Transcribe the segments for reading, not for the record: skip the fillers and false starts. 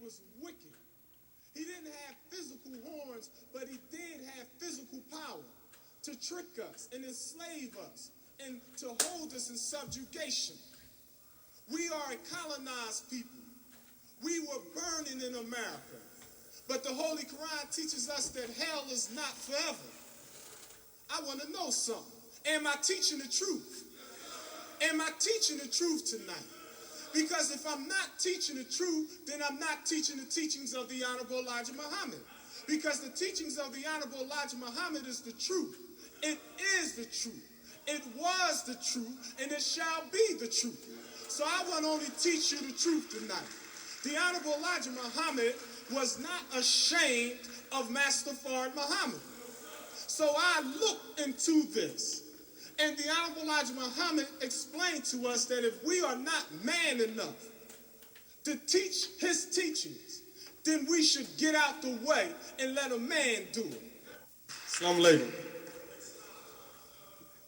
was wicked. He didn't have physical horns, but he did have physical power to trick us and enslave us and to hold us in subjugation. We are a colonized people. We were burning in America. But the Holy Quran teaches us that hell is not forever. I want to know something. Am I teaching the truth? Am I teaching the truth tonight? Because if I'm not teaching the truth, then I'm not teaching the teachings of the Honorable Elijah Muhammad. Because the teachings of the Honorable Elijah Muhammad is the truth. It is the truth. It was the truth, and it shall be the truth. So I want to only teach you the truth tonight. The Honorable Elijah Muhammad was not ashamed of Master Fard Muhammad. So I looked into this. And the Honorable Elijah Muhammad explained to us that if we are not man enough to teach his teachings, then we should get out the way and let a man do it. Assalamu alaikum.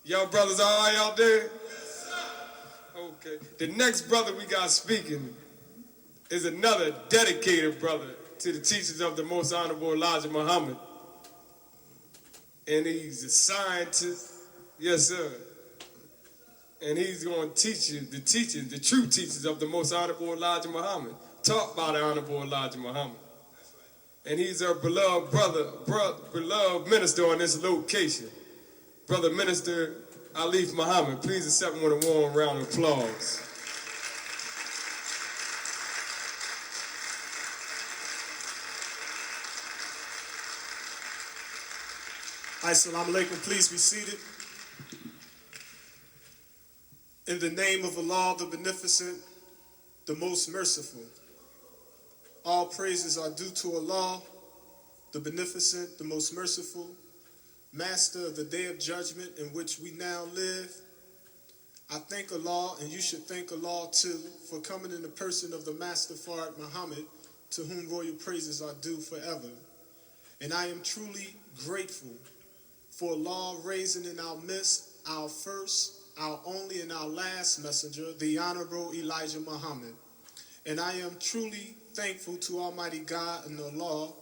Y'all brothers all right out there? Yes, sir. Okay. The next brother we got speaking is another dedicated brother to the teachings of the Most Honorable Elijah Muhammad. And he's a scientist. Yes, sir. And he's going to teach you the teachings, the true teachings of the Most Honorable Elijah Muhammad, taught by the Honorable Elijah Muhammad. And he's our beloved beloved minister on this location. Brother Minister Alif Muhammad, please accept him with a warm round of applause. Assalamu alaikum, please be seated. In the name of Allah, the Beneficent, the Most Merciful, all praises are due to Allah, the Beneficent, the Most Merciful, Master of the Day of Judgment in which we now live. I thank Allah, and you should thank Allah too, for coming in the person of the Master Fard Muhammad, to whom royal praises are due forever. And I am truly grateful for Allah raising in our midst our first, our only, and our last messenger, the Honorable Elijah Muhammad. And I am truly thankful to Almighty God and Allah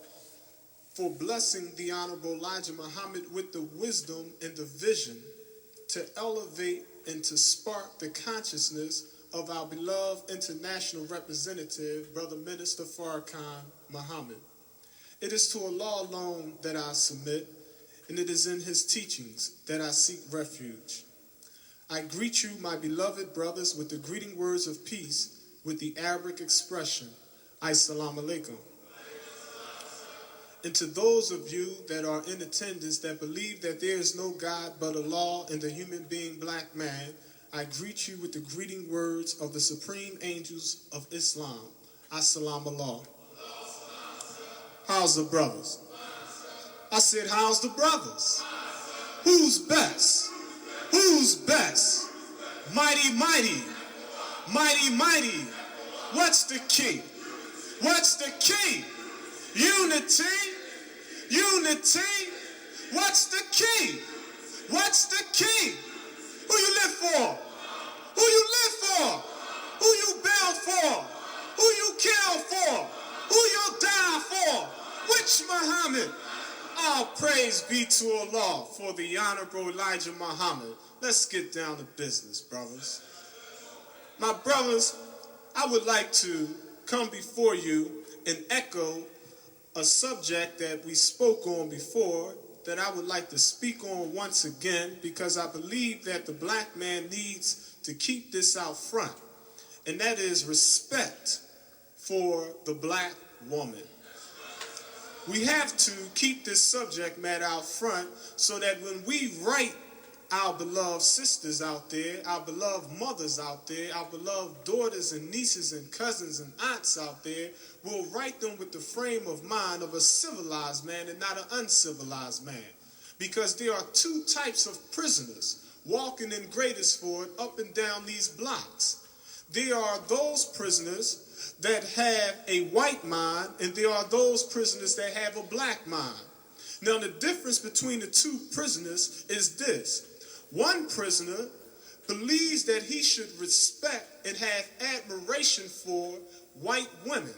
for blessing the Honorable Elijah Muhammad with the wisdom and the vision to elevate and to spark the consciousness of our beloved international representative, Brother Minister Farrakhan Muhammad. It is to Allah alone that I submit, and it is in his teachings that I seek refuge. I greet you, my beloved brothers, with the greeting words of peace with the Arabic expression, Assalamu alaikum. And to those of you that are in attendance that believe that there is no God but Allah and the human being black man, I greet you with the greeting words of the supreme angels of Islam, Assalamu alaikum. How's the brothers? I said, how's the brothers? Who's best? Who's best? Mighty, mighty, mighty, mighty. What's the key? What's the key? Unity, unity. What's the key? What's the key? Who you live for? Who you live for? Who you build for? Who you kill for? Who you die for? Which Muhammad? All praise be to Allah for the Honorable Elijah Muhammad. Let's get down to business, brothers. My brothers, I would like to come before you and echo a subject that we spoke on before that I would like to speak on once again, because I believe that the black man needs to keep this out front, and that is respect for the black woman. We have to keep this subject matter out front so that when we write our beloved sisters out there, our beloved mothers out there, our beloved daughters and nieces and cousins and aunts out there, we'll write them with the frame of mind of a civilized man and not an uncivilized man. Because there are two types of prisoners walking in Graterford up and down these blocks. There are those prisoners that have a white mind, and there are those prisoners that have a black mind. Now, the difference between the two prisoners is this. One prisoner believes that he should respect and have admiration for white women.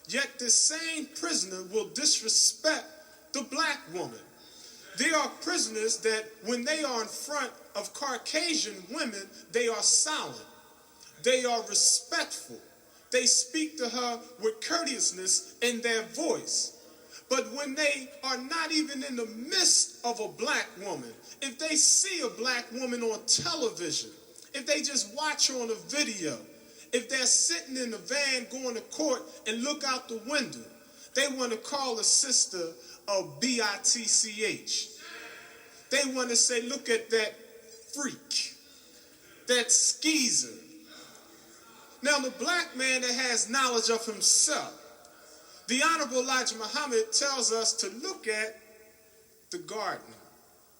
Yet this same prisoner will disrespect the black woman. There are prisoners that when they are in front of Caucasian women, they are silent. They are respectful. They speak to her with courteousness in their voice. But when they are not even in the midst of a black woman, if they see a black woman on television, if they just watch her on a video, if they're sitting in the van going to court and look out the window, they want to call a sister a bitch. They want to say, look at that freak, that skeezer. Now, the black man that has knowledge of himself, the Honorable Elijah Muhammad tells us to look at the garden,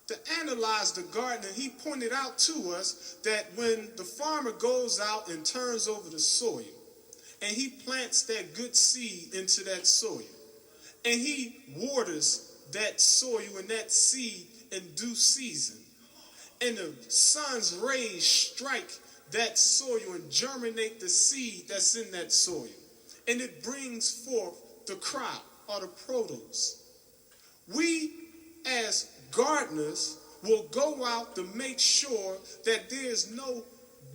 to analyze the garden. And he pointed out to us that when the farmer goes out and turns over the soil, and he plants that good seed into that soil, and he waters that soil and that seed in due season, and the sun's rays strike that soil and germinate the seed that's in that soil, and it brings forth the crop or the produce. We as gardeners will go out to make sure that there's no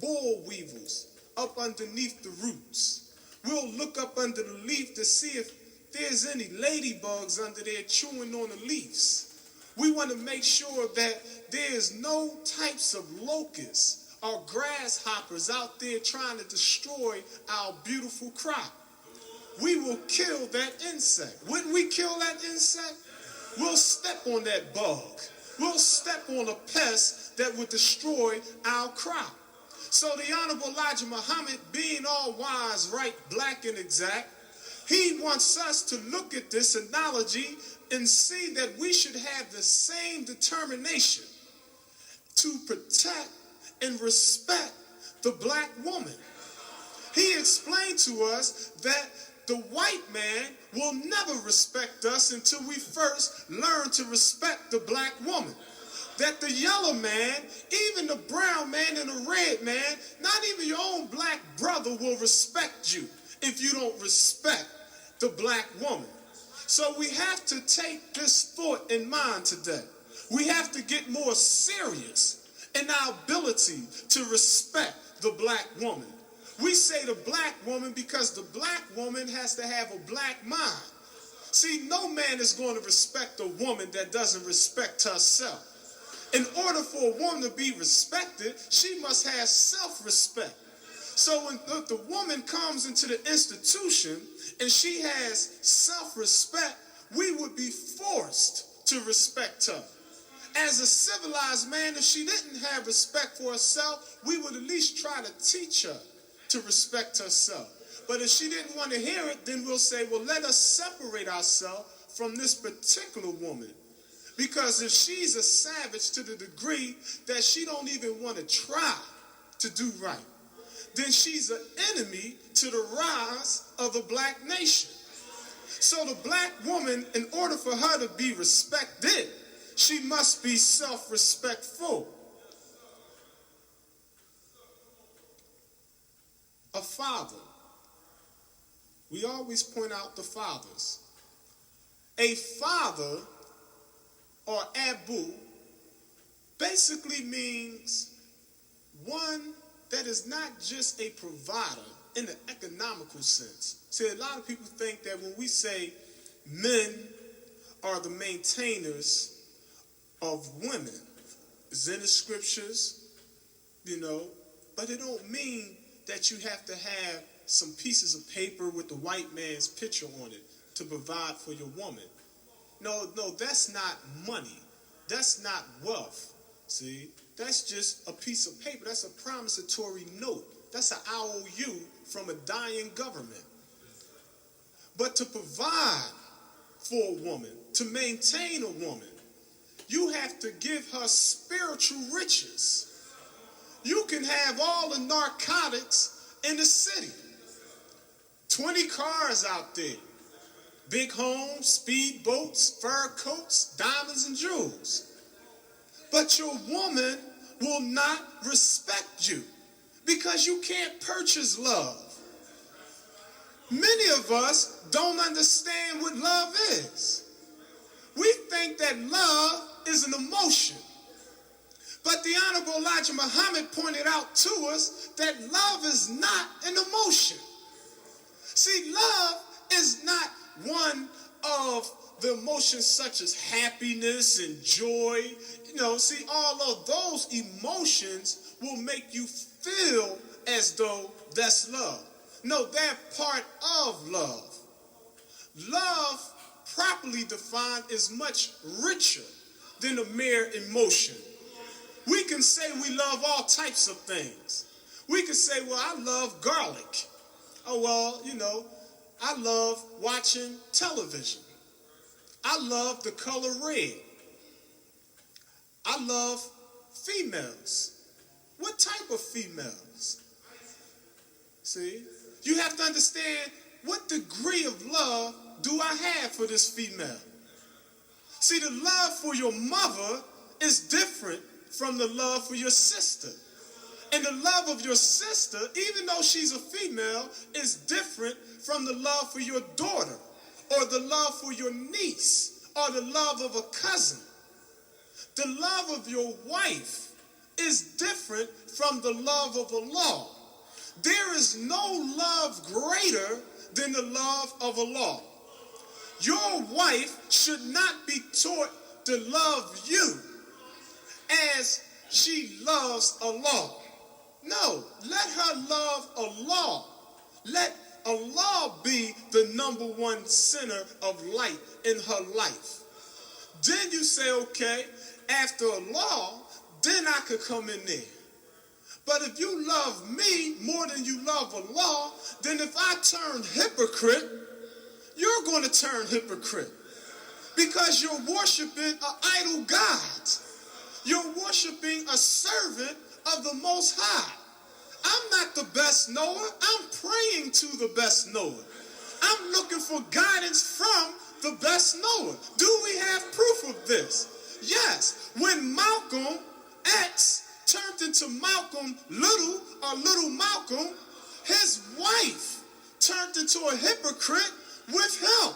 boll weevils up underneath the roots. We'll look up under the leaf to see if there's any ladybugs under there chewing on the leaves. We want to make sure that there's no types of locusts or grasshoppers out there trying to destroy our beautiful crop. We will kill that insect. When we kill that insect, we'll step on that bug. We'll step on a pest that would destroy our crop. So the Honorable Elijah Muhammad, being all wise, right, black, and exact, he wants us to look at this analogy and see that we should have the same determination to protect and respect the black woman. He explained to us that the white man will never respect us until we first learn to respect the black woman. That the yellow man, even the brown man and the red man, not even your own black brother will respect you if you don't respect the black woman. So we have to take this thought in mind today. We have to get more serious in our ability to respect the black woman. We say the black woman because the black woman has to have a black mind. See, no man is going to respect a woman that doesn't respect herself. In order for a woman to be respected, she must have self-respect. So when the woman comes into the institution and she has self-respect, we would be forced to respect her. As a civilized man, if she didn't have respect for herself, we would at least try to teach her to respect herself. But if she didn't want to hear it, then we'll say, well, let us separate ourselves from this particular woman. Because if she's a savage to the degree that she don't even want to try to do right, then she's an enemy to the rise of the black nation. So the black woman, in order for her to be respected, she must be self-respectful. A father. We always point out the fathers. A father, or Abu, basically means one that is not just a provider in the economical sense. See, a lot of people think that when we say men are the maintainers of women, it's in the scriptures, but it don't mean that you have to have some pieces of paper with the white man's picture on it to provide for your woman. No, that's not money. That's not wealth. See, that's just a piece of paper. That's a promissory note. That's an IOU from a dying government. But to provide for a woman, to maintain a woman, you have to give her spiritual riches. You can have all the narcotics in the city. 20 cars out there. Big homes, speedboats, fur coats, diamonds and jewels. But your woman will not respect you because you can't purchase love. Many of us don't understand what love is. We think that love is an emotion. But the Honorable Elijah Muhammad pointed out to us that love is not an emotion. See, love is not one of the emotions such as happiness and joy. See, all of those emotions will make you feel as though that's love. No, they're part of love. Love, properly defined, is much richer than a mere emotion. We can say we love all types of things. We can say, well, I love garlic. Oh, well, I love watching television. I love the color red. I love females. What type of females? See? You have to understand, what degree of love do I have for this female? See, the love for your mother is different from the love for your sister. And the love of your sister, even though she's a female, is different from the love for your daughter, or the love for your niece, or the love of a cousin. The love of your wife is different from the love of Allah. There is no love greater than the love of Allah. Your wife should not be taught to love you as she loves Allah. No, let her love Allah. Let Allah be the number one center of light in her life. Then you say, okay, after Allah, then I could come in there. But if you love me more than you love Allah, then if I turn hypocrite, you're going to turn hypocrite. Because you're worshiping an idol God. You're worshiping a servant of the Most High. I'm not the best knower. I'm praying to the best knower. I'm looking for guidance from the best knower. Do we have proof of this? Yes. When Malcolm X turned into Malcolm Little, or Little Malcolm, his wife turned into a hypocrite with him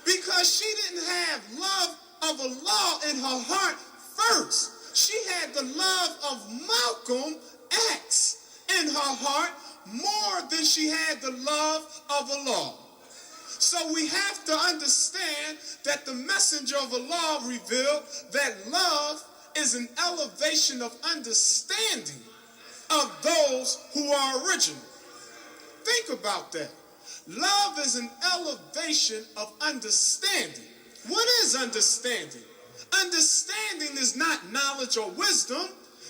because she didn't have love of Allah in her heart first. She had the love of Malcolm X in her heart more than she had the love of Allah. So we have to understand that the messenger of Allah revealed that love is an elevation of understanding of those who are original. Think about that. Love is an elevation of understanding. What is understanding? Understanding is not knowledge or wisdom.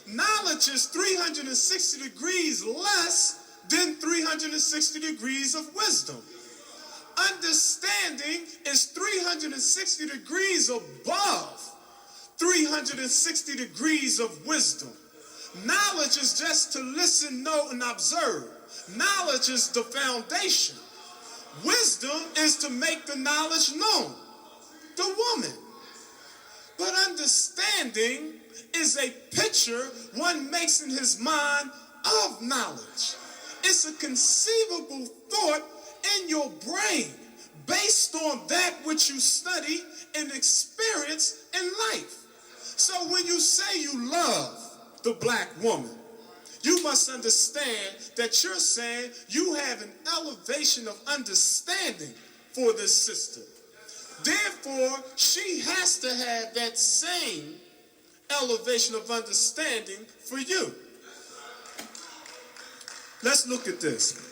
Knowledge is 360 degrees less than 360 degrees of wisdom. Understanding is 360 degrees above 360 degrees of wisdom. Knowledge is just to listen, know, and observe. Knowledge is the foundation. Wisdom is to make the knowledge known. The woman. But understanding is a picture one makes in his mind of knowledge. It's a conceivable thought in your brain based on that which you study and experience in life. So when you say you love the black woman, you must understand that you're saying you have an elevation of understanding for this sister. Therefore, she has to have that same elevation of understanding for you. Let's look at this.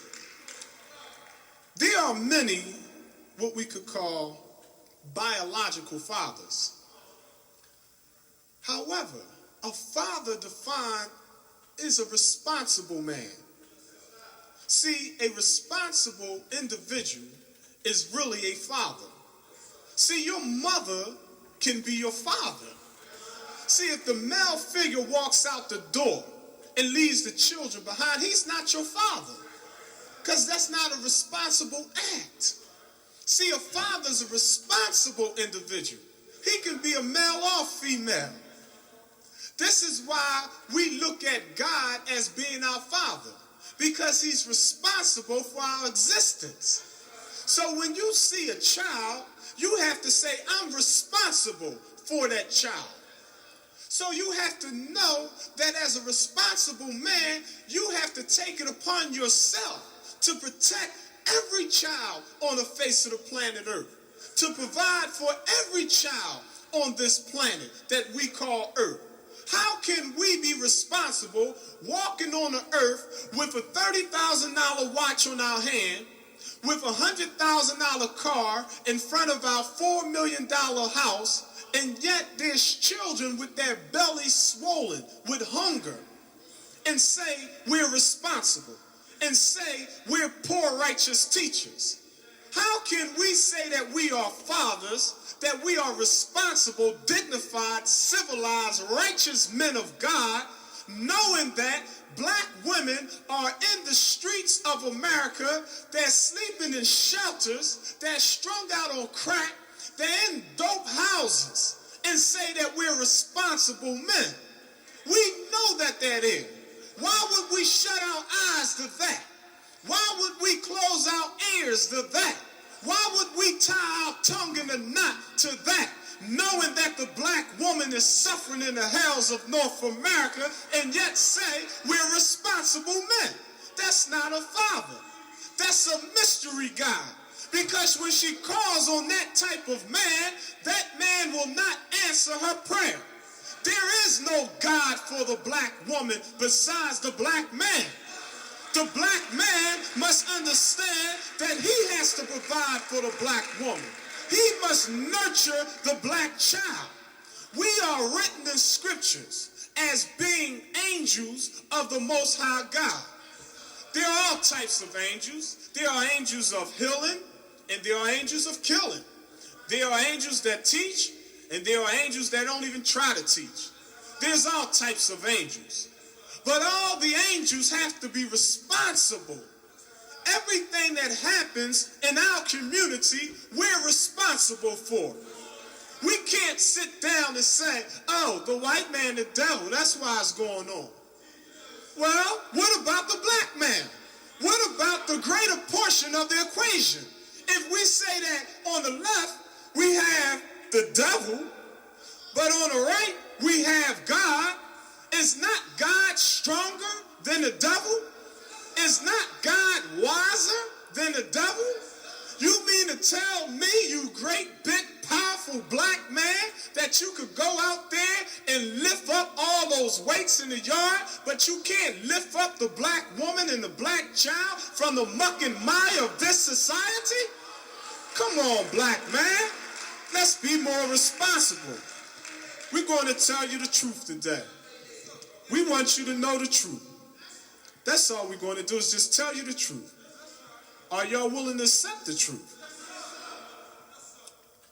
There are many what we could call biological fathers. However, a father defined is a responsible man. See, a responsible individual is really a father. See, your mother can be your father. See, if the male figure walks out the door and leaves the children behind, he's not your father. Because that's not a responsible act. See, a father's a responsible individual. He can be a male or female. This is why we look at God as being our father, because he's responsible for our existence. So when you see a child, you have to say, I'm responsible for that child. So you have to know that as a responsible man, you have to take it upon yourself to protect every child on the face of the planet Earth, to provide for every child on this planet that we call Earth. How can we be responsible walking on the earth with a $30,000 watch on our hand, with a $100,000 car in front of our $4 million house, and yet there's children with their bellies swollen with hunger, and say we're responsible, and say we're poor righteous teachers? How can we say that we are fathers, that we are responsible, dignified, civilized, righteous men of God, knowing that black women are in the streets of America, they're sleeping in shelters, they're strung out on crack, they're in dope houses, and say that we're responsible men? We know that that is. Why would we shut our eyes to that? Why would we close our ears to that? Why would we tie our tongue in a knot to that, knowing that the black woman is suffering in the hells of North America, and yet say we're responsible men? That's not a father. That's a mystery God. Because when she calls on that type of man, that man will not answer her prayer. There is no God for the black woman besides the black man. The black man must understand that he has to provide for the black woman. He must nurture the black child. We are written in scriptures as being angels of the Most High God. There are all types of angels. There are angels of healing, and there are angels of killing. There are angels that teach, and there are angels that don't even try to teach. There's all types of angels. But all the angels have to be responsible. Everything that happens in our community, we're responsible for. We can't sit down and say, oh, the white man, the devil, that's why it's going on. Well, what about the black man? What about the greater portion of the equation? If we say that on the left, we have the devil, but on the right, we have God, is not God stronger than the devil? Is not God wiser than the devil? You mean to tell me, you great, big, powerful black man, that you could go out there and lift up all those weights in the yard, but you can't lift up the black woman and the black child from the muck and mire of this society? Come on, black man. Let's be more responsible. We're going to tell you the truth today. We want you to know the truth. That's all we're going to do, is just tell you the truth. Are y'all willing to accept the truth?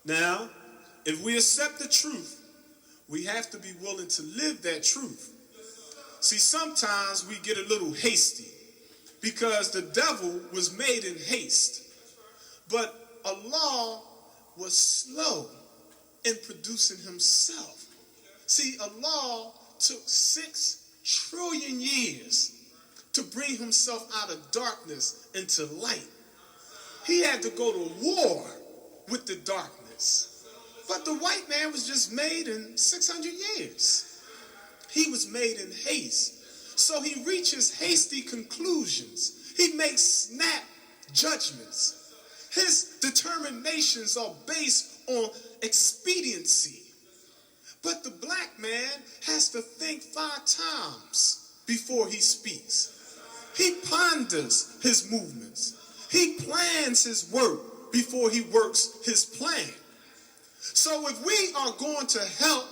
Now, if we accept the truth, we have to be willing to live that truth. See, sometimes we get a little hasty because the devil was made in haste. But Allah was slow in producing himself. See, Allah took 6 trillion years to bring himself out of darkness into light. He had to go to war with the darkness. But the white man was just made in 600 years. He was made in haste. So he reaches hasty conclusions. He makes snap judgments. His determinations are based on expediency. But the black man has to think 5 times before he speaks. He ponders his movements. He plans his work before he works his plan. So if we are going to help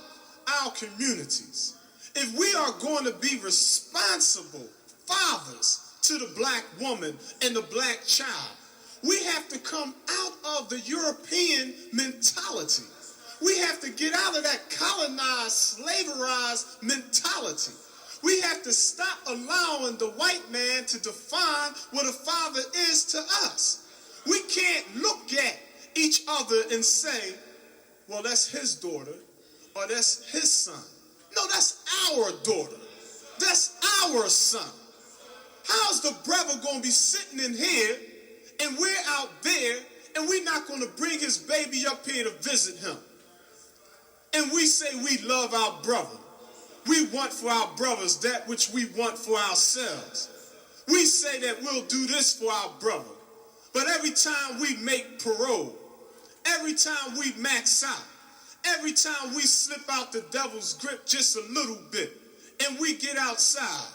our communities, if we are going to be responsible fathers to the black woman and the black child, we have to come out of the European mentality. We have to get out of that colonized, slaverized mentality. We have to stop allowing the white man to define what a father is to us. We can't look at each other and say, well, that's his daughter, or that's his son. No, that's our daughter. That's our son. How's the brother going to be sitting in here and we're out there and we're not going to bring his baby up here to visit him. And we say we love our brother. We want for our brothers that which we want for ourselves. We say that we'll do this for our brother. But every time we make parole, every time we max out, every time we slip out the devil's grip just a little bit, and we get outside,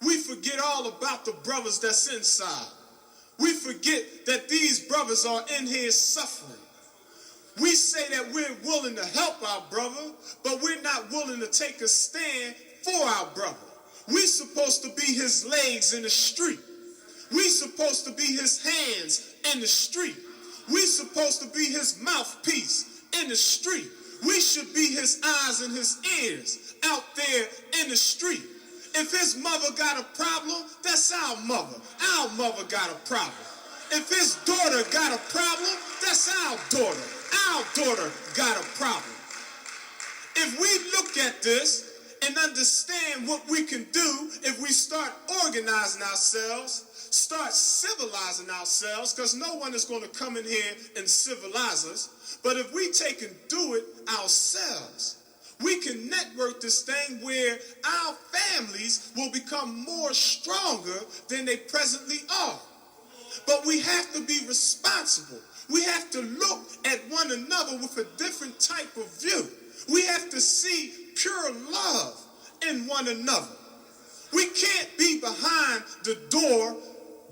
we forget all about the brothers that's inside. We forget that these brothers are in here suffering. We say that we're willing to help our brother, but we're not willing to take a stand for our brother. We're supposed to be his legs in the street. We're supposed to be his hands in the street. We're supposed to be his mouthpiece in the street. We should be his eyes and his ears out there in the street. If his mother got a problem, that's our mother. Our mother got a problem. If his daughter got a problem, that's our daughter. Our daughter got a problem. If we look at this and understand what we can do if we start organizing ourselves, start civilizing ourselves, because no one is going to come in here and civilize us, but if we take and do it ourselves, we can network this thing where our families will become more stronger than they presently are. But we have to be responsible. We have to look at one another with a different type of view. We have to see pure love in one another. We can't be behind the door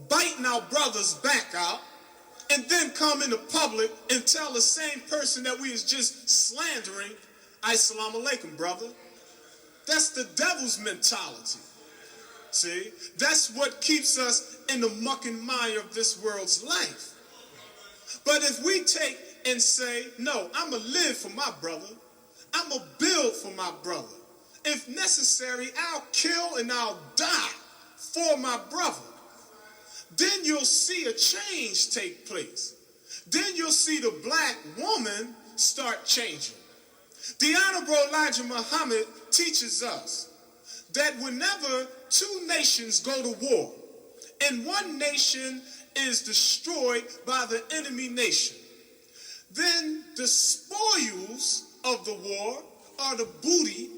biting our brother's back out and then come into public and tell the same person that we is just slandering, Assalamu alaikum, brother. That's the devil's mentality. See, that's what keeps us in the muck and mire of this world's life. But if we take and say, no, I'm going to live for my brother. I'm going to build for my brother. If necessary, I'll kill and I'll die for my brother. Then you'll see a change take place. Then you'll see the black woman start changing. The Honorable Elijah Muhammad teaches us that whenever two nations go to war and one nation is destroyed by the enemy nation, then the spoils of the war or the booty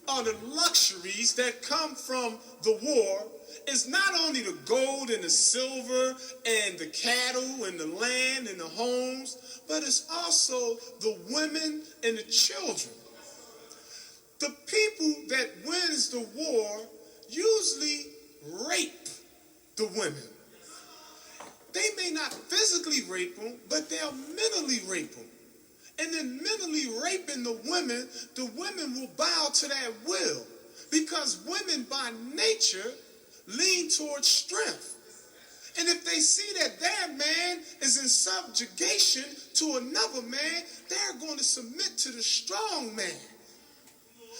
or the luxuries that come from the war is not only the gold and the silver and the cattle and the land and the homes, but it's also the women and the children. The people that wins the war usually rape the women. They may not physically rape them, but they'll mentally rape them. And then mentally raping the women will bow to that will. Because women by nature lean towards strength. And if they see that their man is in subjugation to another man, they're going to submit to the strong man.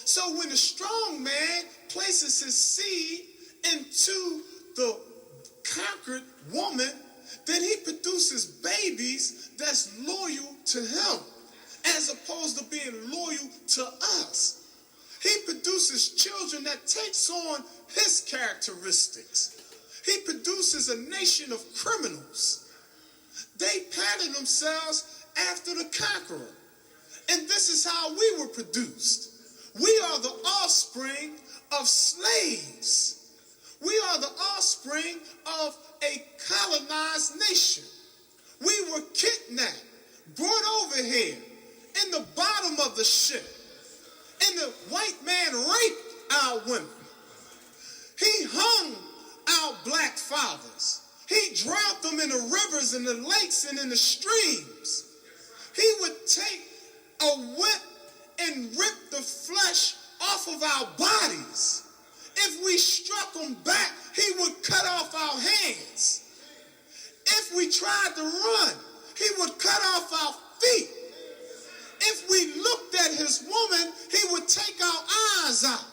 So when the strong man places his seed into the conquered woman, then he produces babies that's loyal to him, as opposed to being loyal to us. He produces children that takes on his characteristics. He produces a nation of criminals. They pattern themselves after the conqueror. And this is how we were produced. We are the offspring of slaves. We are the offspring of a colonized nation. We were kidnapped, brought over here in the bottom of the ship. And the white man raped our women. He hung our black fathers. He drowned them in the rivers and the lakes and in the streams. He would take a whip and rip the flesh off of our bodies. If we struck him back, he would cut off our hands. If we tried to run, he would cut off our feet. If we looked at his woman, he would take our eyes out.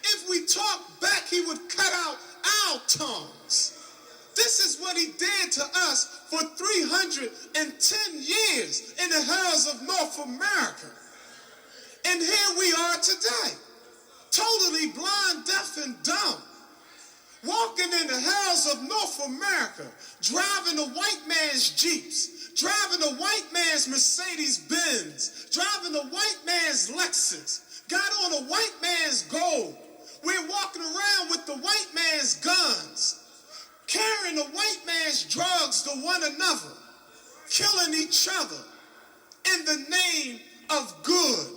If we talked back, he would cut out our tongues. This is what he did to us for 310 years in the hells of North America. And here we are today, totally blind, deaf, and dumb, walking in the hells of North America, driving the white man's Jeeps, driving a white man's Mercedes-Benz, driving a white man's Lexus, got on a white man's gold. We're walking around with the white man's guns, carrying the white man's drugs to one another, killing each other in the name of good.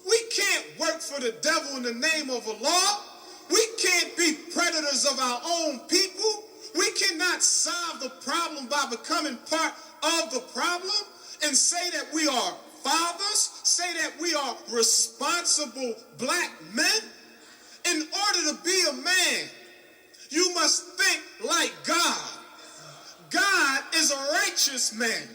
We can't work for the devil in the name of a law. We can't be predators of our own people. We cannot solve the problem by becoming part of the problem and say that we are fathers, say that we are responsible black men. In order to be a man, you must think like God. God is a righteous man.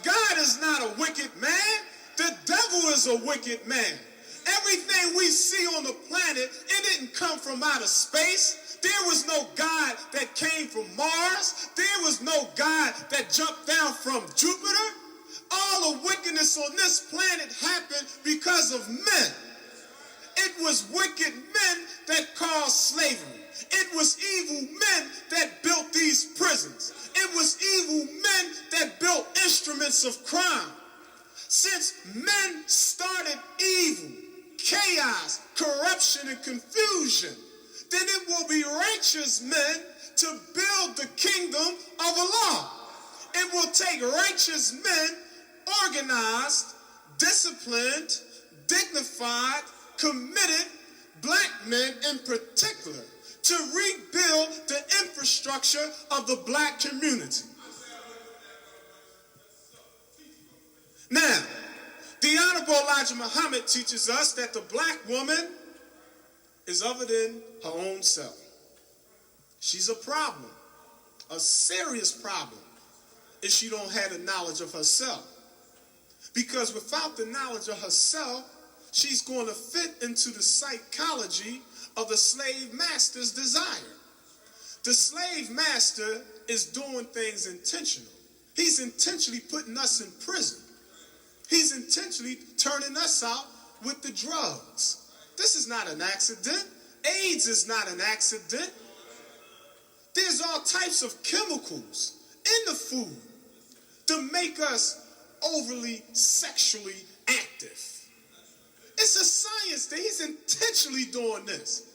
God is not a wicked man. The devil is a wicked man. Everything we see on the planet, it didn't come from outer space. There was no God that came from Mars. There was no God that jumped down from Jupiter. All the wickedness on this planet happened because of men. It was wicked men that caused slavery. It was evil men that built these prisons. It was evil men that built instruments of crime. Since men started evil, chaos, corruption, and confusion, then it will be righteous men to build the kingdom of Allah. It will take righteous men, organized, disciplined, dignified, committed black men in particular to rebuild the infrastructure of the black community. Now, the Honorable Elijah Muhammad teaches us that the black woman is other than her own self. She's a problem, a serious problem, if she don't have the knowledge of herself. Because without the knowledge of herself, she's going to fit into the psychology of the slave master's desire. The slave master is doing things intentional. He's intentionally putting us in prison. He's intentionally turning us out with the drugs. This is not an accident. AIDS is not an accident. There's all types of chemicals in the food to make us overly sexually active. It's a science that he's intentionally doing this.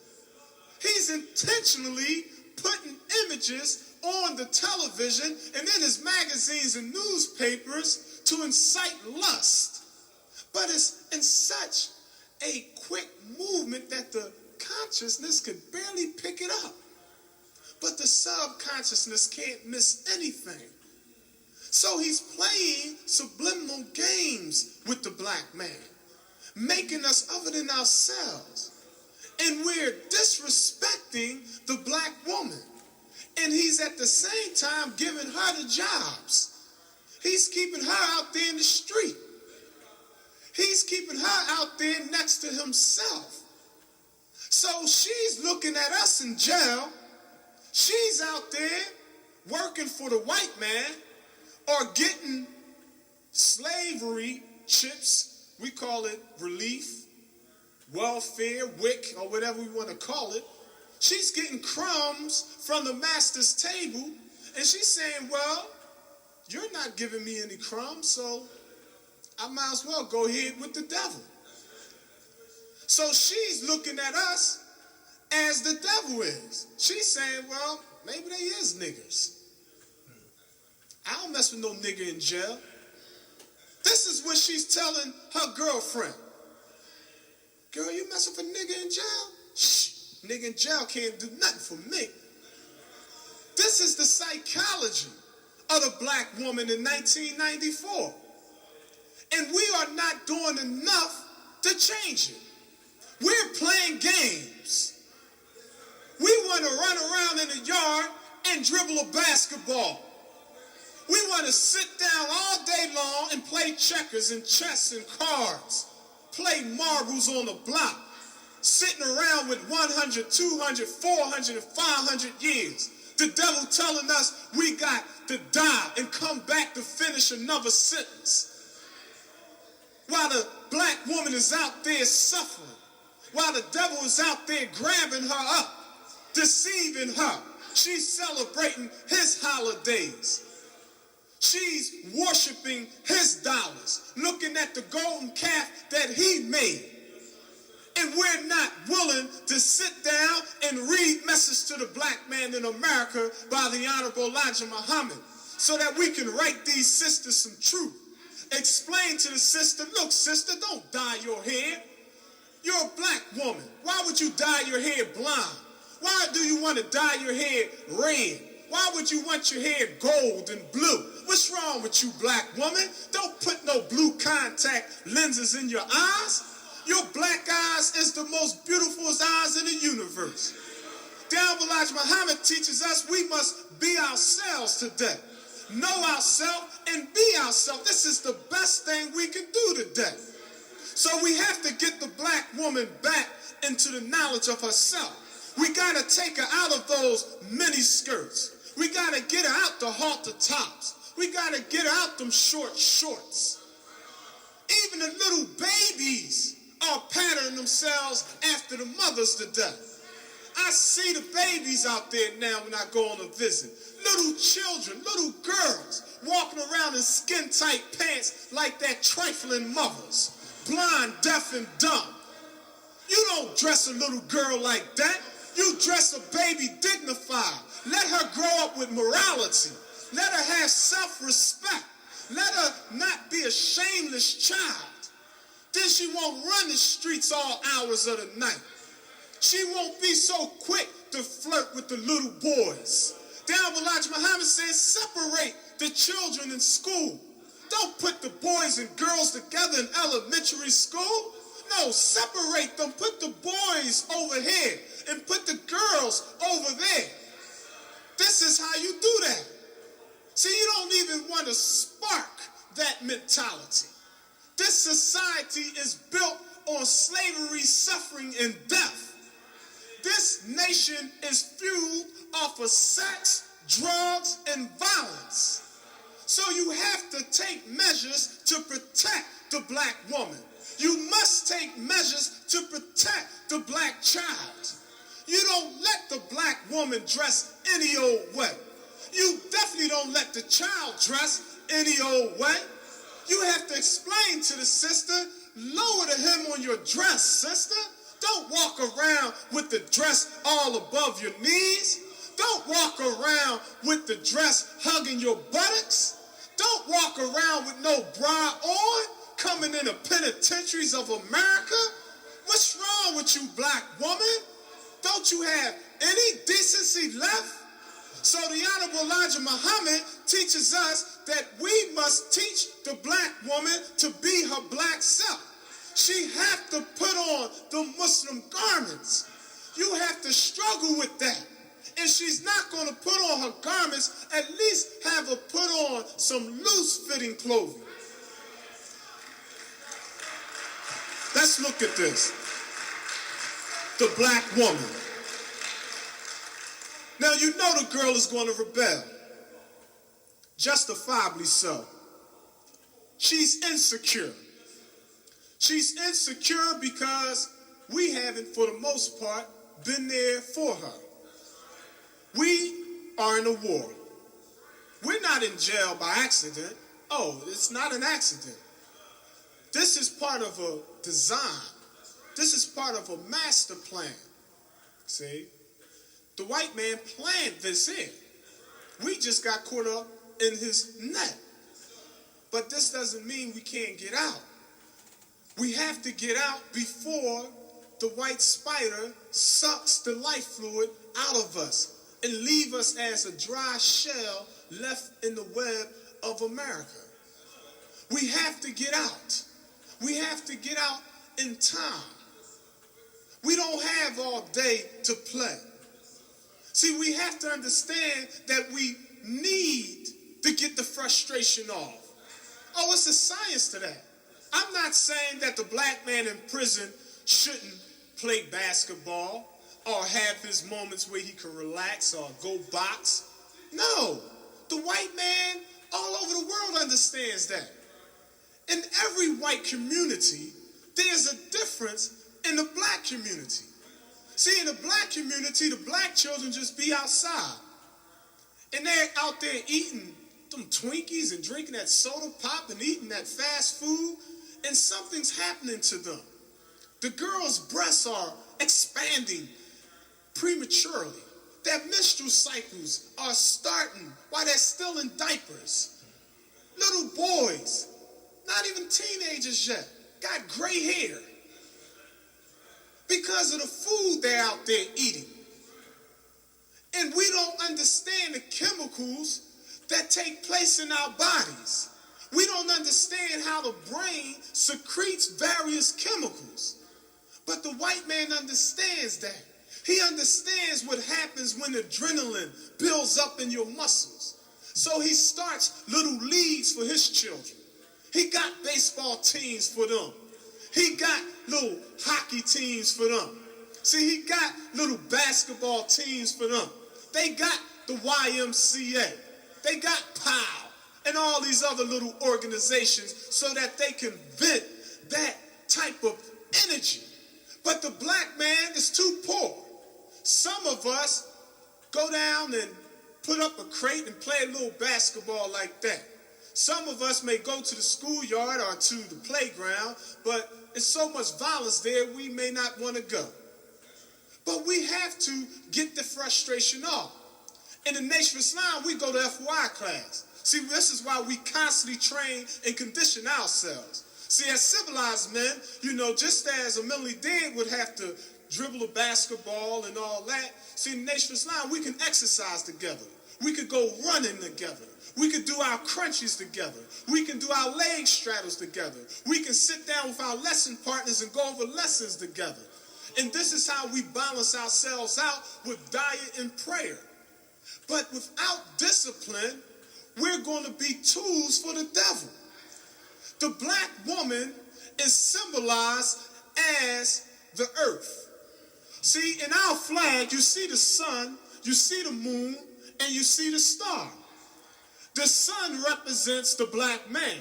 He's intentionally putting images on the television and in his magazines and newspapers to incite lust. But it's in such a quick movement that the consciousness could barely pick it up. But the subconsciousness can't miss anything. So he's playing subliminal games with the black man, making us other than ourselves. And we're disrespecting the black woman. And he's at the same time giving her the jobs. He's keeping her out there in the street. He's keeping her out there next to himself. So she's looking at us in jail. She's out there working for the white man or getting slavery chips. We call it relief, welfare, WIC, or whatever we want to call it. She's getting crumbs from the master's table, and she's saying, well, you're not giving me any crumbs, so I might as well go ahead with the devil. So she's looking at us as the devil is. She's saying, well, maybe they is niggers. I don't mess with no nigger in jail. This is what she's telling her girlfriend. Girl, you mess with a nigger in jail? Shh, nigga in jail can't do nothing for me. This is the psychology of the black woman in 1994. And we are not doing enough to change it. We're playing games. We want to run around in the yard and dribble a basketball. We want to sit down all day long and play checkers and chess and cards. Play marbles on the block. Sitting around with 100, 200, 400, and 500 years. The devil telling us we got to die and come back to finish another sentence. While the black woman is out there suffering. While the devil is out there grabbing her up, deceiving her. She's celebrating his holidays. She's worshiping his dollars, looking at the golden calf that he made. And we're not willing to sit down and read Message to the Black Man in America by the Honorable Elijah Muhammad so that we can write these sisters some truth. Explain to the sister, look, sister, don't dye your hair. You're a black woman. Why would you dye your hair blonde? Why do you want to dye your hair red? Why would you want your hair gold and blue? What's wrong with you, black woman? Don't put no blue contact lenses in your eyes. Your black eyes is the most beautiful eyes in the universe. The Honorable Elijah Muhammad teaches us we must be ourselves today. Know ourselves and be ourselves. This is the best thing we can do today. So we have to get the black woman back into the knowledge of herself. We got to take her out of those mini skirts. We got to get her out the halter tops. We got to get her out them short shorts. Even the little babies are patterning themselves after the mothers today. I see the babies out there now when I go on a visit. Little children, little girls walking around in skin-tight pants like that trifling mothers. Blind, deaf, and dumb. You don't dress a little girl like that. You dress a baby dignified. Let her grow up with morality. Let her have self-respect. Let her not be a shameless child. Then she won't run the streets all hours of the night. She won't be so quick to flirt with the little boys. The Honorable Elijah Muhammad says, separate the children in school. Don't put the boys and girls together in elementary school. No, separate them. Put the boys over here and put the girls over there. This is how you do that. See, you don't even want to spark that mentality. This society is built on slavery, suffering, and death. This nation is fueled off of sex, drugs, and violence. So you have to take measures to protect the black woman. You must take measures to protect the black child. You don't let the black woman dress any old way. You definitely don't let the child dress any old way. You have to explain to the sister, lower the hem on your dress, sister. Don't walk around with the dress all above your knees. Don't walk around with the dress hugging your buttocks. Don't walk around with no bra on, coming in the penitentiaries of America. What's wrong with you, black woman? Don't you have any decency left? So the Honorable Elijah Muhammad teaches us that we must teach the black woman to be her black self. She have to put on the Muslim garments. You have to struggle with that. And she's not going to put on her garments, at least have her put on some loose-fitting clothing. Let's look at this. The black woman. Now, you know the girl is going to rebel. Justifiably so. She's insecure. She's insecure because we haven't, for the most part, been there for her. We are in a war. We're not in jail by accident. Oh, it's not an accident. This is part of a design. This is part of a master plan. See? The white man planned this in. We just got caught up in his net. But this doesn't mean we can't get out. We have to get out before the white spider sucks the life fluid out of us and leave us as a dry shell left in the web of America. We have to get out. We have to get out in time. We don't have all day to play. See, we have to understand that we need to get the frustration off. Oh, it's a science to that. I'm not saying that the black man in prison shouldn't play basketball or have his moments where he can relax or go box. No, the white man all over the world understands that. In every white community, there's a difference in the black community. See, in the black community, the black children just be outside. And they're out there eating them Twinkies and drinking that soda pop and eating that fast food, and something's happening to them. The girl's breasts are expanding prematurely. Their menstrual cycles are starting while they're still in diapers. Little boys, not even teenagers yet, got gray hair because of the food they're out there eating. And we don't understand the chemicals that take place in our bodies. We don't understand how the brain secretes various chemicals. But the white man understands that. He understands what happens when adrenaline builds up in your muscles. So he starts little leagues for his children. He got baseball teams for them. He got little hockey teams for them. See, he got little basketball teams for them. They got the YMCA. They got POW and all these other little organizations so that they can vent that type of energy. But the black man is too poor. Some of us go down and put up a crate and play a little basketball like that. Some of us may go to the schoolyard or to the playground, but it's so much violence there we may not want to go. But we have to get the frustration off. In the Nation of Islam, we go to FY class. See, this is why we constantly train and condition ourselves. See, as civilized men, just as a mentally dead would have to dribble a basketball and all that, see, in the Nation of Islam, we can exercise together. We could go running together. We could do our crunches together. We can do our leg straddles together. We can sit down with our lesson partners and go over lessons together. And this is how we balance ourselves out with diet and prayer. But without discipline, we're going to be tools for the devil. The black woman is symbolized as the earth. See, in our flag, you see the sun, you see the moon, and you see the star. The sun represents the black man.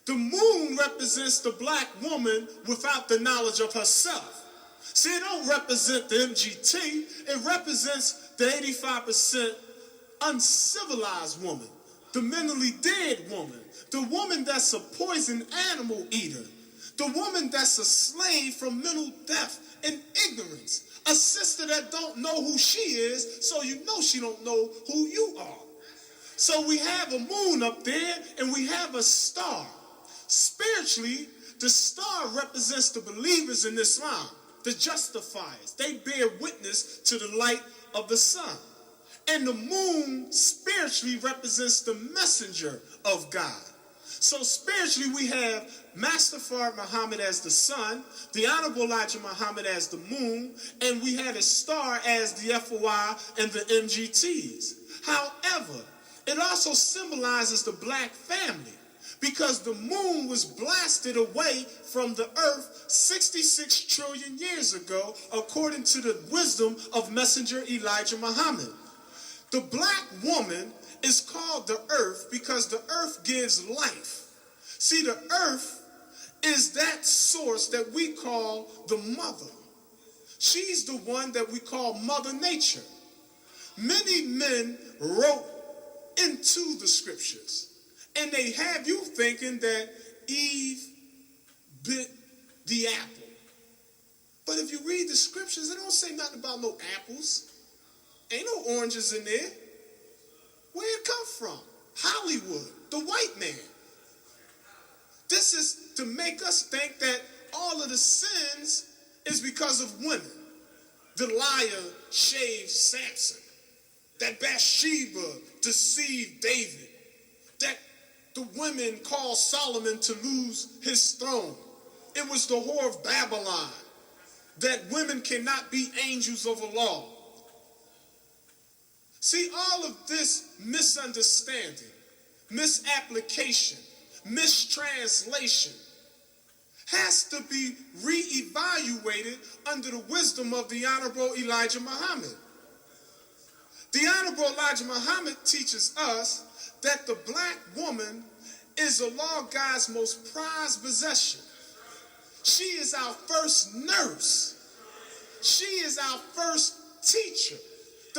The moon represents the black woman without the knowledge of herself. See, it don't represent the MGT. It represents the 85% uncivilized woman, the mentally dead woman, the woman that's a poison animal eater, the woman that's a slave from mental death and ignorance, a sister that don't know who she is, so you know she don't know who you are. So we have a moon up there and we have a star. Spiritually, the star represents the believers in Islam, the justifiers. They bear witness to the light of the sun. And the moon spiritually represents the messenger of God. So spiritually we have Master Fard Muhammad as the sun, the Honorable Elijah Muhammad as the moon, and we have a star as the FOI and the MGTs. However, it also symbolizes the black family because the moon was blasted away from the earth 66 trillion years ago, according to the wisdom of Messenger Elijah Muhammad. The black woman is called the earth because the earth gives life. See, the earth is that source that we call the mother. She's the one that we call Mother Nature. Many men wrote into the scriptures, and they have you thinking that Eve bit the apple. But if you read the scriptures, it don't say nothing about no apples. Ain't no oranges in there. Where it come from? Hollywood, the white man. This is to make us think that all of the sins is because of women. Delilah shaved Samson. That Bathsheba deceived David. That the women caused Solomon to lose his throne. It was the whore of Babylon. That women cannot be angels of the law. See, all of this misunderstanding, misapplication, mistranslation has to be reevaluated under the wisdom of the Honorable Elijah Muhammad. The Honorable Elijah Muhammad teaches us that the black woman is the law of God's most prized possession. She is our first nurse. She is our first teacher.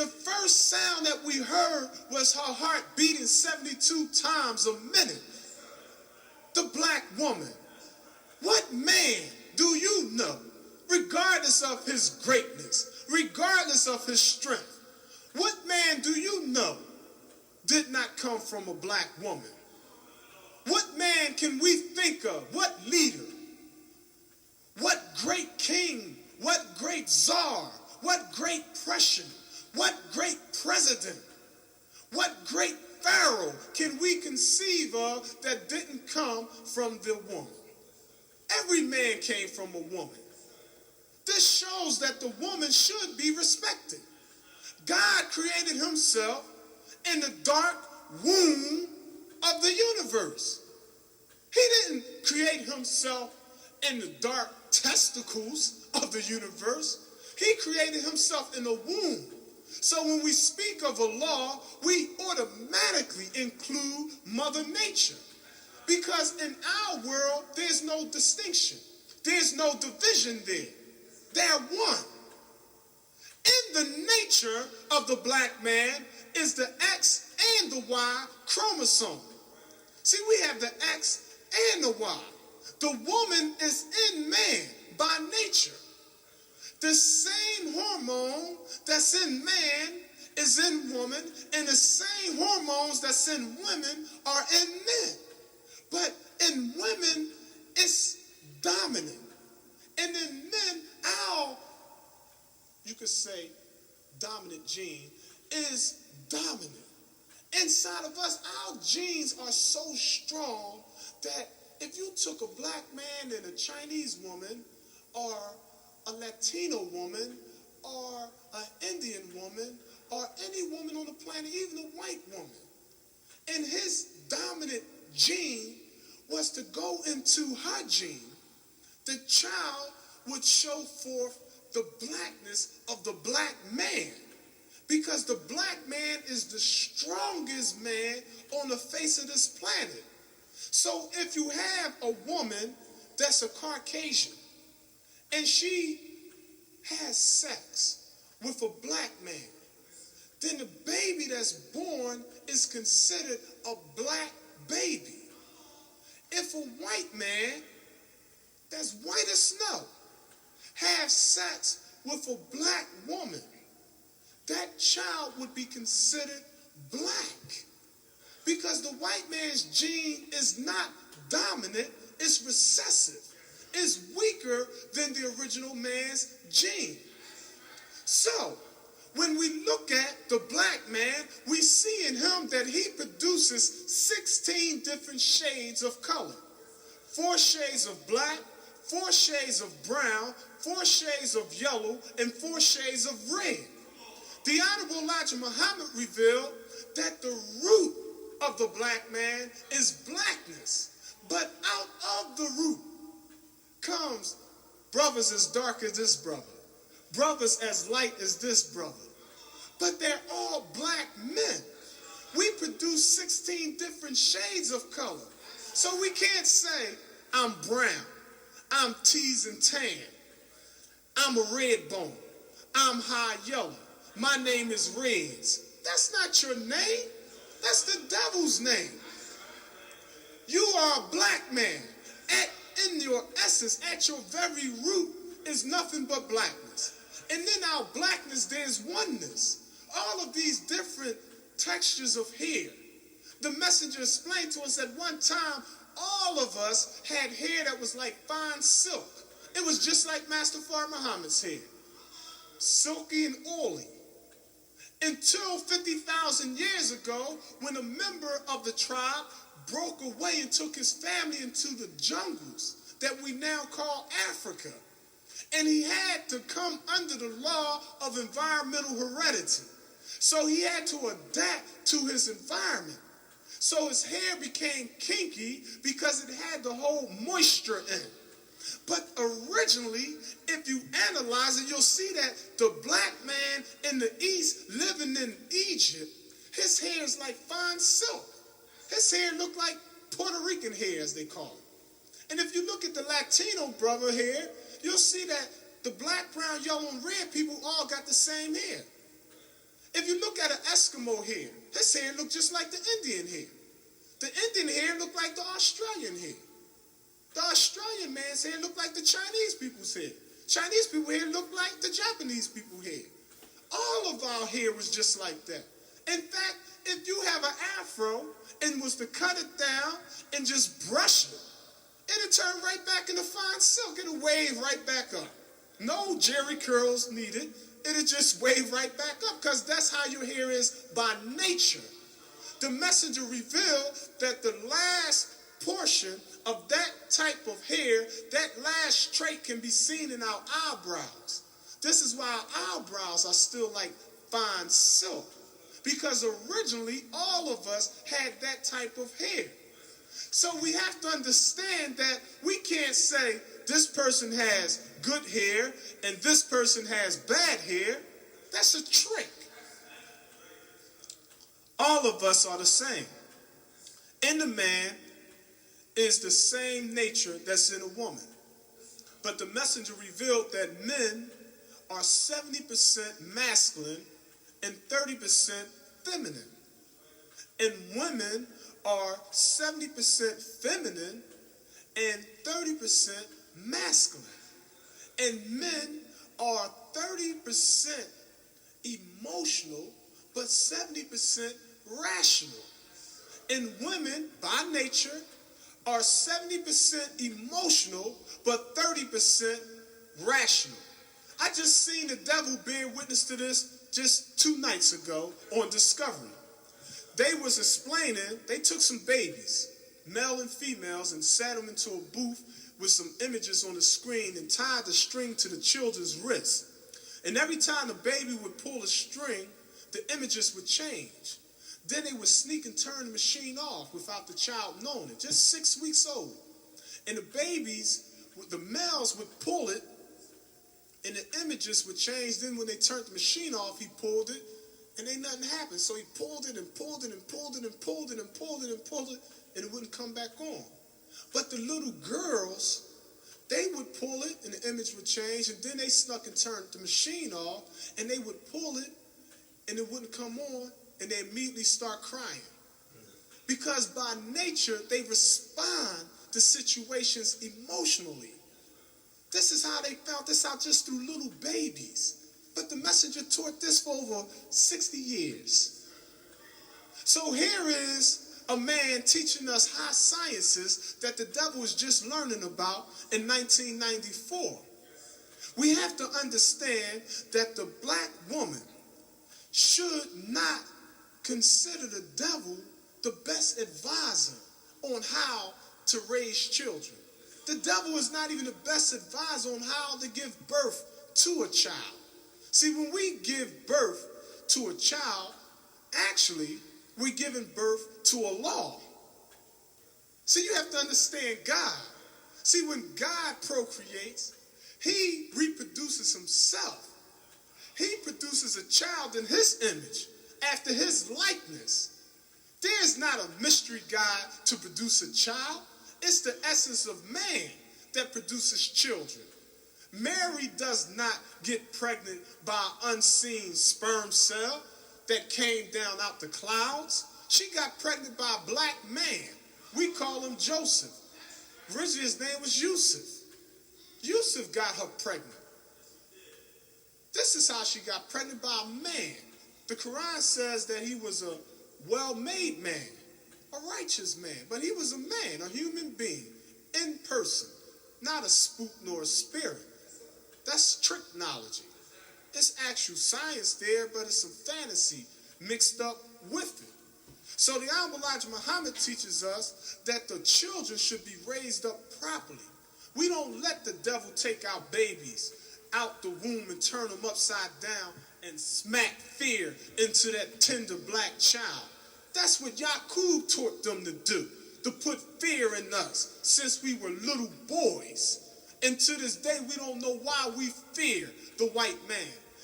The first sound that we heard was her heart beating 72 times a minute. The black woman. What man do you know, regardless of his greatness, regardless of his strength, what man do you know did not come from a black woman? What man can we think of? What leader? What great king? What great czar? What great president? What great president? What great pharaoh can we conceive of that didn't come from the woman? Every man came from a woman. This shows that the woman should be respected. God created himself in the dark womb of the universe. He didn't create himself in the dark testicles of the universe. He created himself in the womb. So when we speak of a law, we automatically include Mother Nature. Because in our world, there's no distinction. There's no division there. They're one. In the nature of the black man is the X and the Y chromosome. See, we have the X and the Y. The woman is in man by nature. The same hormone that's in man is in woman, and the same hormones that's in women are in men. But in women, it's dominant. And in men, our, you could say, dominant gene is dominant. Inside of us, our genes are so strong that if you took a black man and a Chinese woman, or a Latino woman, or an Indian woman, or any woman on the planet, even a white woman, and his dominant gene was to go into her gene, the child would show forth the blackness of the black man. Because the black man is the strongest man on the face of this planet. So if you have a woman that's a Caucasian, and she has sex with a black man, then the baby that's born is considered a black baby. If a white man that's white as snow have sex with a black woman, that child would be considered black. Because the white man's gene is not dominant, it's recessive. It's weaker than the original man's gene. So, when we look at the black man, we see in him that he produces 16 different shades of color. 4 shades of black, 4 shades of brown, 4 shades of yellow, and 4 shades of red. The Honorable Elijah Muhammad revealed that the root of the black man is blackness. But out of the root comes brothers as dark as this brother, brothers as light as this brother. But they're all black men. We produce 16 different shades of color. So we can't say, I'm brown, I'm teased and tan, I'm a red bone, I'm high yellow, my name is Reds. That's not your name. That's the devil's name. You are a black man. In your essence, at your very root, is nothing but blackness. And in our blackness, there's oneness. All of these different textures of hair. The messenger explained to us at one time, all of us had hair that was like fine silk. It was just like Master Fard Muhammad's hair. Silky and oily. Until 50,000 years ago, when a member of the tribe broke away and took his family into the jungles that we now call Africa. And he had to come under the law of environmental heredity. So he had to adapt to his environment. So his hair became kinky because it had the whole moisture in it. But originally, if you analyze it, you'll see that the black man in the East living in Egypt, his hair is like fine silk. His hair looked like Puerto Rican hair, as they call it. And if you look at the Latino brother hair, you'll see that the black, brown, yellow, and red people all got the same hair. If you look at an Eskimo hair, his hair look just like the Indian hair. The Indian hair look like the Australian hair. The Australian man's hair look like the Chinese people's hair. Chinese people's hair look like the Japanese people's hair. All of our hair was just like that. In fact, if you have an afro and was to cut it down and just brush it, it'll turn right back into fine silk. It'll wave right back up. No jerry curls needed. It'll just wave right back up because that's how your hair is by nature. The messenger revealed that the last portion of that type of hair, that last trait can be seen in our eyebrows. This is why our eyebrows are still like fine silk. Because originally, all of us had that type of hair. So we have to understand that we can't say this person has good hair and this person has bad hair. That's a trick. All of us are the same. In the man is the same nature that's in a woman. But the messenger revealed that men are 70% masculine and 30% feminine. And women are 70% feminine and 30% masculine. And men are 30% emotional but 70% rational. And women, by nature, are 70% emotional but 30% rational. I just seen the devil bear witness to this just 2 nights ago on Discovery. They was explaining, they took some babies, male and females, and sat them into a booth with some images on the screen and tied the string to the children's wrist. And every time the baby would pull a string, the images would change. Then they would sneak and turn the machine off without the child knowing it, just 6 weeks old. And the babies, the males would pull it, and the images would change. Then when they turned the machine off, he pulled it, and ain't nothing happened. So he pulled it and pulled it and pulled it and pulled it and pulled it and pulled it, and it wouldn't come back on. But the little girls, they would pull it, and the image would change, and then they snuck and turned the machine off, and they would pull it, and it wouldn't come on, and they immediately start crying. Because by nature, they respond to situations emotionally. This is how they found this out, just through little babies. But the messenger taught this for over 60 years. So here is a man teaching us high sciences that the devil was just learning about in 1994. We have to understand that the black woman should not consider the devil the best advisor on how to raise children. The devil is not even the best advisor on how to give birth to a child. See, when we give birth to a child, actually, we're giving birth to a law. See, you have to understand God. See, when God procreates, he reproduces himself. He produces a child in his image, after his likeness. There's not a mystery God to produce a child. It's the essence of man that produces children. Mary does not get pregnant by an unseen sperm cell that came down out the clouds. She got pregnant by a black man. We call him Joseph. Originally his name was Yusuf. Yusuf got her pregnant. This is how she got pregnant, by a man. The Quran says that he was a well-made man, a righteous man, but he was a man, a human being, in person, not a spook nor a spirit. That's tricknology. It's actual science there, but it's some fantasy mixed up with it. So the Honorable Elijah Muhammad teaches us that the children should be raised up properly. We don't let the devil take our babies out the womb and turn them upside down and smack fear into that tender black child. That's what Yaqub taught them to do, to put fear in us since we were little boys. And to this day, we don't know why we fear the white man.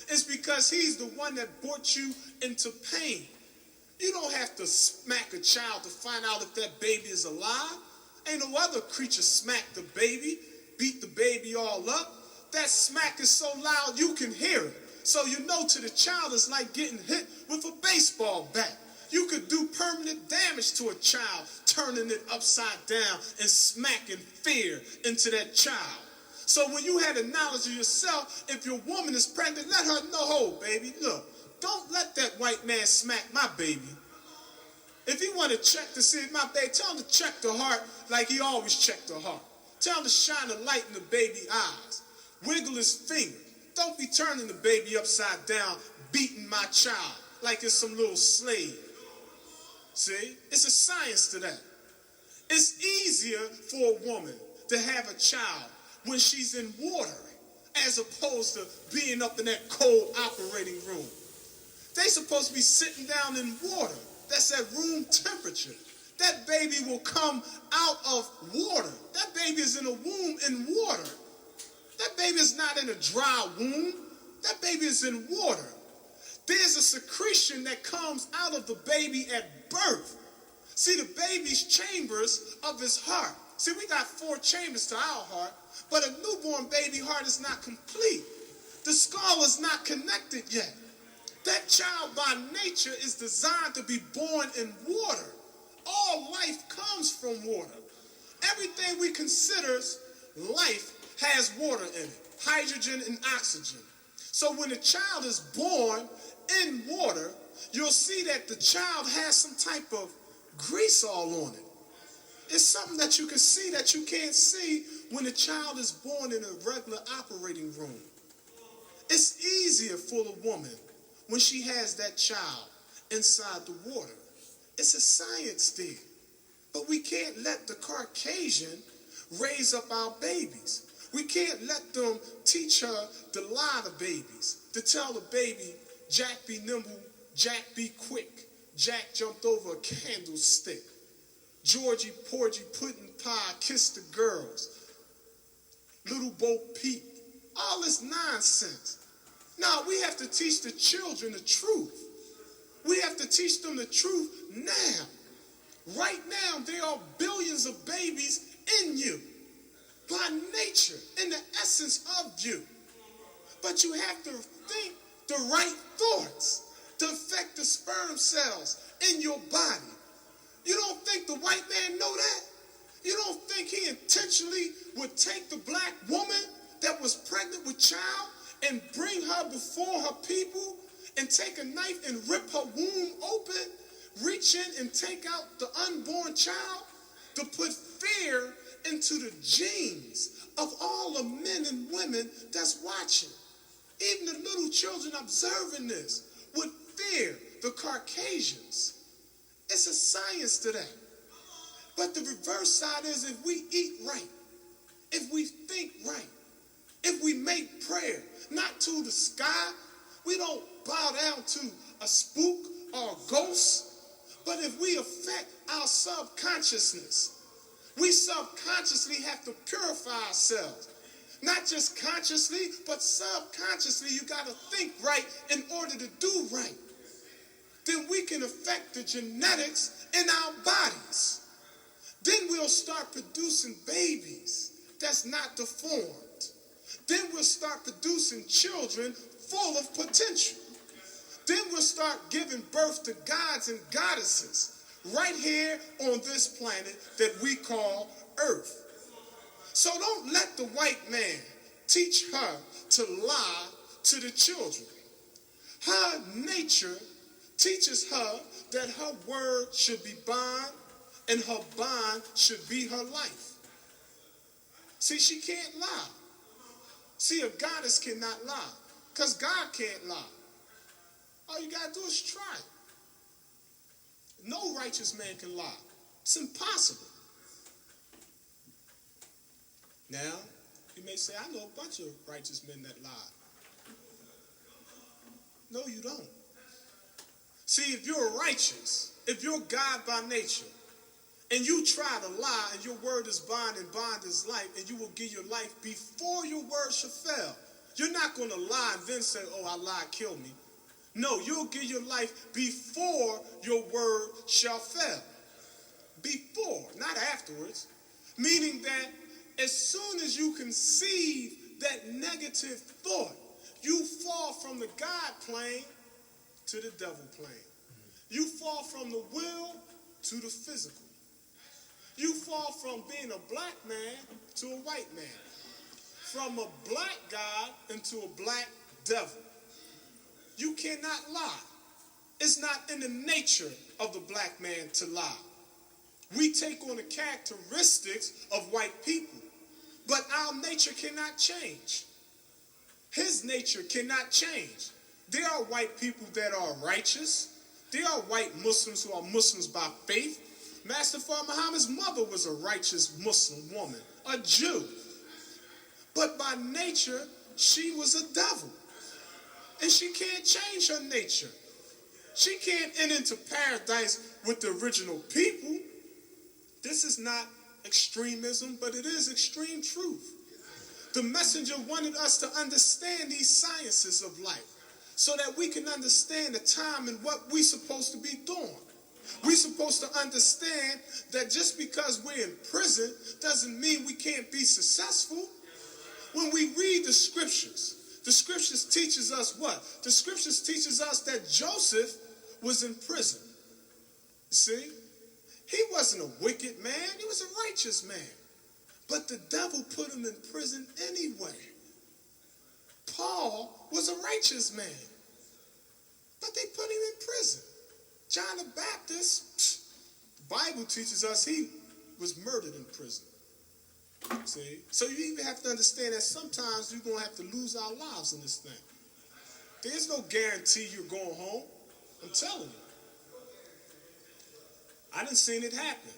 It's because he's the one that brought you into pain. You don't have to smack a child to find out if that baby is alive. Ain't no other creature smack the baby, beat the baby all up. That smack is so loud you can hear it. So you know to the child it's like getting hit with a baseball bat. You could do permanent damage to a child, turning it upside down and smacking fear into that child. So when you had the knowledge of yourself, if your woman is pregnant, let her know, oh, baby, look, don't let that white man smack my baby. If he want to check to see if my baby, tell him to check the heart like he always checked the heart. Tell him to shine a light in the baby's eyes. Wiggle his finger. Don't be turning the baby upside down, beating my child like it's some little slave. See? It's a science to that. It's easier for a woman to have a child when she's in water as opposed to being up in that cold operating room. They supposed to be sitting down in water. That's at room temperature. That baby will come out of water. That baby is in a womb in water. That baby is not in a dry womb. That baby is in water. There's a secretion that comes out of the baby at birth. See, the baby's chambers of his heart. See, we got 4 chambers to our heart, but a newborn baby heart is not complete. The skull is not connected yet. That child by nature is designed to be born in water. All life comes from water. Everything we consider life has water in it, hydrogen and oxygen. So when a child is born in water, you'll see that the child has some type of grease all on it. It's something that you can see that you can't see when a child is born in a regular operating room. It's easier for a woman when she has that child inside the water. It's a science thing. But we can't let the Caucasian raise up our babies. We can't let them teach her to lie to babies, to tell the baby, Jack be nimble, Jack be quick, Jack jumped over a candlestick, Georgie Porgy pudding pie kissed the girls, Little Bo Peep, all this nonsense. Now we have to teach the children the truth. We have to teach them the truth now. Right now, there are billions of babies in you, by nature, in the essence of you. But you have to think the right thoughts to affect the sperm cells in your body. You don't think the white man know that? You don't think he intentionally would take the black woman that was pregnant with child and bring her before her people and take a knife and rip her womb open, reach in and take out the unborn child to put fear into the genes of all the men and women that's watching? Even the little children observing this would fear the Caucasians. It's a science to that. But the reverse side is if we eat right, if we think right, if we make prayer, not to the sky, we don't bow down to a spook or a ghost, but if we affect our subconsciousness, we subconsciously have to purify ourselves. Not just consciously, but subconsciously, you got to think right in order to do right. Then we can affect the genetics in our bodies. Then we'll start producing babies that's not deformed. Then we'll start producing children full of potential. Then we'll start giving birth to gods and goddesses right here on this planet that we call Earth. So don't let the white man teach her to lie to the children. Her nature teaches her that her word should be bond and her bond should be her life. See, she can't lie. See, a goddess cannot lie because God can't lie. All you got to do is try it. No righteous man can lie. It's impossible. Now, you may say, I know a bunch of righteous men that lie. No, you don't. See, if you're righteous, if you're God by nature, and you try to lie, and your word is bond, and bond is life, and you will give your life before your word shall fail. You're not going to lie and then say, oh, I lied, kill me. No, you'll give your life before your word shall fail. Before, not afterwards. Meaning that as soon as you conceive that negative thought, You fall from the God plane to the devil plane. You fall from the will to the physical. You fall from being a black man to a white man. From a black God into a black devil. You cannot lie. It's not in the nature of the black man to lie. We take on the characteristics of white people, but our nature cannot change. His nature cannot change. There are white people that are righteous. There are white Muslims who are Muslims by faith. Master Father Muhammad's mother was a righteous Muslim woman, a Jew. But by nature, she was a devil. And she can't change her nature. She can't enter into paradise with the original people. This is not extremism, but it is extreme truth. The messenger wanted us to understand these sciences of life so that we can understand the time and what we're supposed to be doing. We're supposed to understand that just because we're in prison doesn't mean we can't be successful. When we read the scriptures teaches us what? The scriptures teaches us that Joseph was in prison. See? He wasn't a wicked man. He was a righteous man. But the devil put him in prison anyway. Paul was a righteous man. But they put him in prison. John the Baptist, the Bible teaches us he was murdered in prison. See? So you even have to understand that sometimes you're going to have to lose our lives in this thing. There's no guarantee you're going home. I'm telling you. I done seen it happen.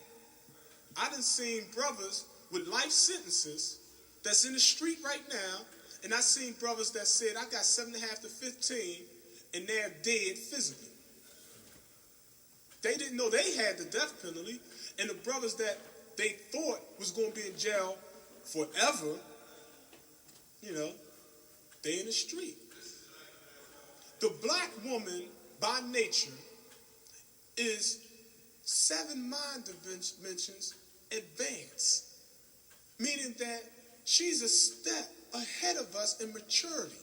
I done seen brothers with life sentences that's in the street right now, and I seen brothers that said, I got 7.5 to 15, and they're dead physically. They didn't know they had the death penalty, and the brothers that they thought was going to be in jail forever, they in the street. The black woman, by nature, is 7 mind dimensions advanced, meaning that she's a step ahead of us in maturity.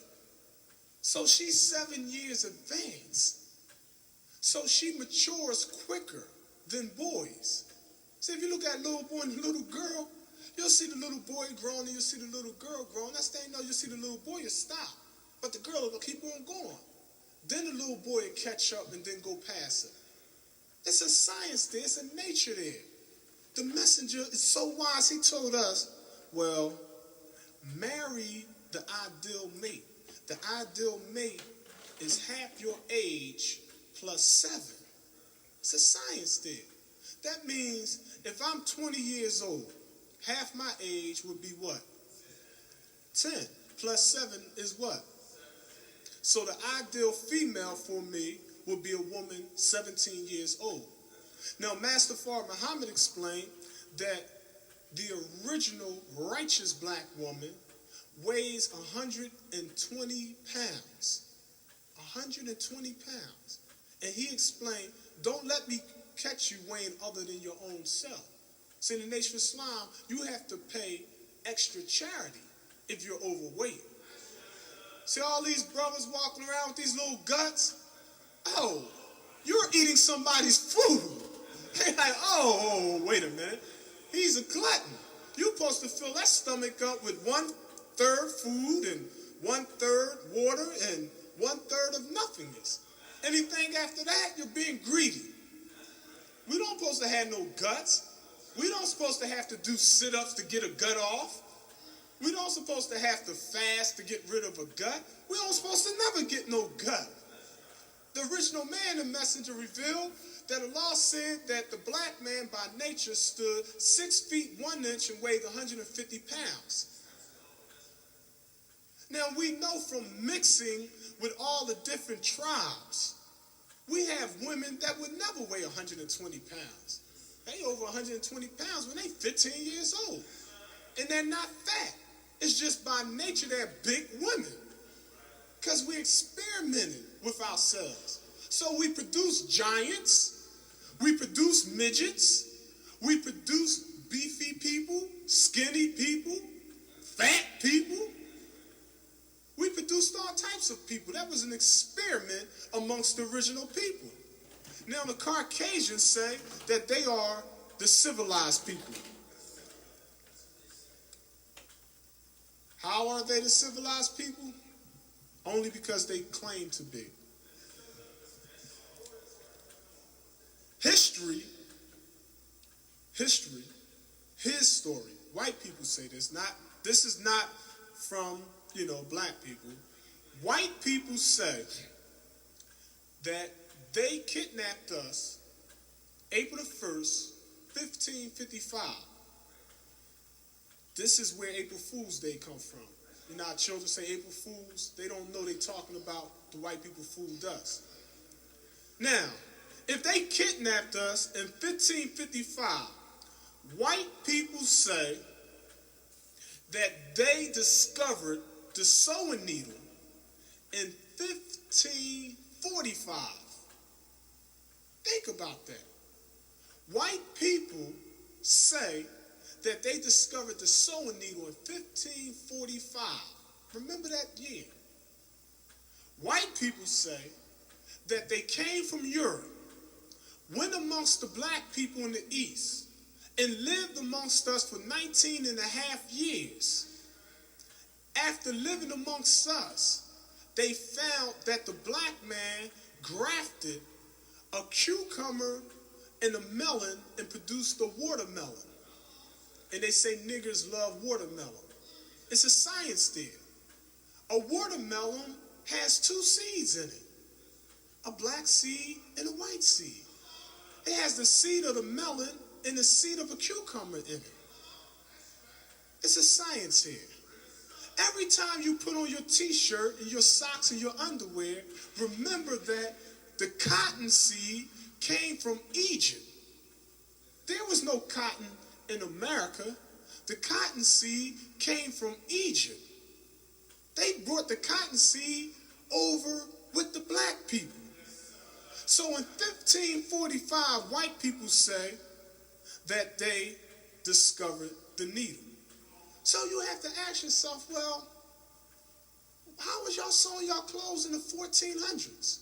So she's 7 years advanced. So she matures quicker than boys. See, if you look at a little boy and a little girl, you'll see the little boy growing and you'll see the little girl growing. That's the thing, you'll see the little boy will stop, but the girl will keep on going. Then the little boy will catch up and then go past it. It's a science there. It's a nature there. The messenger is so wise. He told us, well, marry the ideal mate. The ideal mate is half your age plus 7. It's a science there. That means if I'm 20 years old, half my age would be what? 10. Plus 7 is what? So the ideal female for me would be a woman 17 years old. Now, Master Father Muhammad explained that the original righteous black woman weighs 120 pounds. 120 pounds. And he explained, don't let me catch you weighing other than your own self. See, in the Nation of Islam, you have to pay extra charity if you're overweight. See all these brothers walking around with these little guts? Oh, you're eating somebody's food. They're like, oh, wait a minute. He's a glutton. You're supposed to fill that stomach up with 1/3 food and 1/3 water and 1/3 of nothingness. Anything after that, you're being greedy. We don't supposed to have no guts. We don't supposed to have to do sit-ups to get a gut off. We don't supposed to have to fast to get rid of a gut. We don't supposed to never get no gut. The original man, the messenger, revealed that Allah said that the black man by nature stood 6 feet 1 inch and weighed 150 pounds. Now we know from mixing with all the different tribes, we have women that would never weigh 120 pounds. They over 120 pounds when they 15 years old. And they're not fat. It's just by nature they're big women. Because we experimented with ourselves. So we produce giants, we produce midgets, we produce beefy people, skinny people, fat people. We produced all types types of people. That was an experiment amongst the original people. Now the Caucasians say that they are the civilized people. How are they the civilized people? Only because they claim to be. History, his story. White people say this. This is not from, black people. White people say that they kidnapped us April the 1st, 1555. This is where April Fool's Day comes from. You know how children say April Fools? They don't know they're talking about the white people fooled us. Now, if they kidnapped us in 1555, white people say that they discovered the sewing needle in 1545. Think about that. White people say that they discovered the sewing needle in 1545. Remember that year. White people say that they came from Europe, went amongst the black people in the East, and lived amongst us for 19 and a half years. After living amongst us, they found that the black man grafted a cucumber and a melon and produced a watermelon. And they say niggers love watermelon. It's a science there. A watermelon has two seeds in it. A black seed and a white seed. It has the seed of the melon and the seed of a cucumber in it. It's a science here. Every time you put on your t-shirt and your socks and your underwear, remember that the cotton seed came from Egypt. There was no cotton in America. The cotton seed came from Egypt. They brought the cotton seed over with the black people. So in 1545, white people say that they discovered the needle. So you have to ask yourself, well, how was y'all sewing y'all clothes in the 1400s?